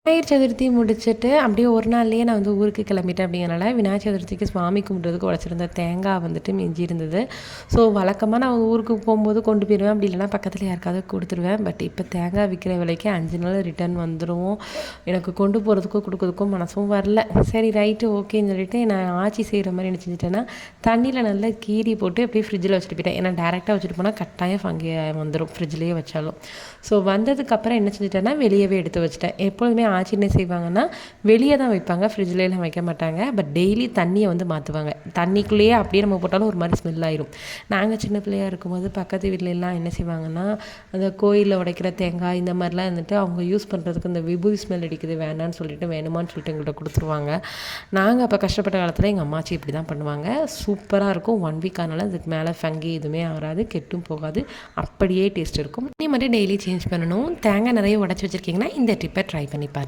விநாயகர் சதுர்த்தி முடிச்சுட்டு அப்படியே ஒரு நாள்லேயே நான் வந்து ஊருக்கு கிளம்பிட்டேன். அப்படிங்கிறனால விநாயகர் சதுர்த்திக்கு சுவாமி கும்பிட்றதுக்கு உடச்சிருந்த தேங்காய் வந்துட்டு மிஞ்சி இருந்தது. ஸோ வழக்கமாக நான் ஊருக்கு போகும்போது கொண்டு போயிடுவேன், அப்படி இல்லைனா பக்கத்தில் யாருக்காவது கொடுத்துருவேன். பட் இப்போ தேங்காய் விற்கிற விலைக்கு 5 நாள் ரிட்டர்ன் வந்துடும். எனக்கு கொண்டு போகிறதுக்கும் கொடுக்குறதுக்கும் மனசும் வரல. சரி ரைட்டு ஓகேன்னு சொல்லிட்டு நான் ஆச்சி செய்கிற மாதிரி என்ன செஞ்சுட்டேன்னா, தண்ணியில் நல்லா கீரி போட்டு அப்படியே ஃப்ரிட்ஜில் வச்சுட்டு போயிட்டேன். ஏன்னா டேரெக்டாக வச்சுட்டு போனால் கட்டாயம் ஃபங்கி வந்துடும் ஃப்ரிட்ஜ்லேயே வச்சாலும். ஸோ வந்ததுக்கப்புறம் என்ன செஞ்சுட்டேன்னா, வெளியவே எடுத்து வச்சுட்டேன். எப்பொழுதுமே ஆச்சி என்ன செய்வாங்கன்னா, வெளியே தான் வைப்பாங்க, ஃப்ரிட்ஜ்லாம் வைக்க மாட்டாங்க. பட் டெய்லி தண்ணியை வந்து மாற்றுவாங்க. தண்ணிக்குள்ளேயே அப்படியே நம்ம போட்டாலும் ஒரு மாதிரி ஸ்மெல் ஆயிரும். நாங்கள் சின்ன பிள்ளையாக இருக்கும்போது பக்கத்து வீட்லலாம் என்ன செய்வாங்கன்னா, அந்த கோயிலில் உடைக்கிற தேங்காய் இந்த மாதிரிலாம் இருந்துட்டு அவங்க யூஸ் பண்ணுறதுக்கு இந்த விபூதி ஸ்மெல் அடிக்குது வேணான்னு சொல்லிட்டு வேணுமான்னு சொல்லிட்டு எங்கள்கிட்ட கொடுத்துருவாங்க. நாங்கள் அப்போ கஷ்டப்பட்ட காலத்தில் எங்கள் அம்மாச்சி இப்படி தான் பண்ணுவாங்க. சூப்பராக இருக்கும். 1 வீக் ஆனாலும் அதுக்கு மேலே ஃபங்கி எதுவுமே ஆகாது, கெட்டும் போகாது, அப்படியே டேஸ்ட் இருக்கும். இதே மாதிரி டெய்லி சேஞ்ச் பண்ணணும். தேங்காய் நிறைய உடச்சி வச்சுருக்கீங்கன்னா இந்த டிப்பை ட்ரை பண்ணி பாருங்கள்.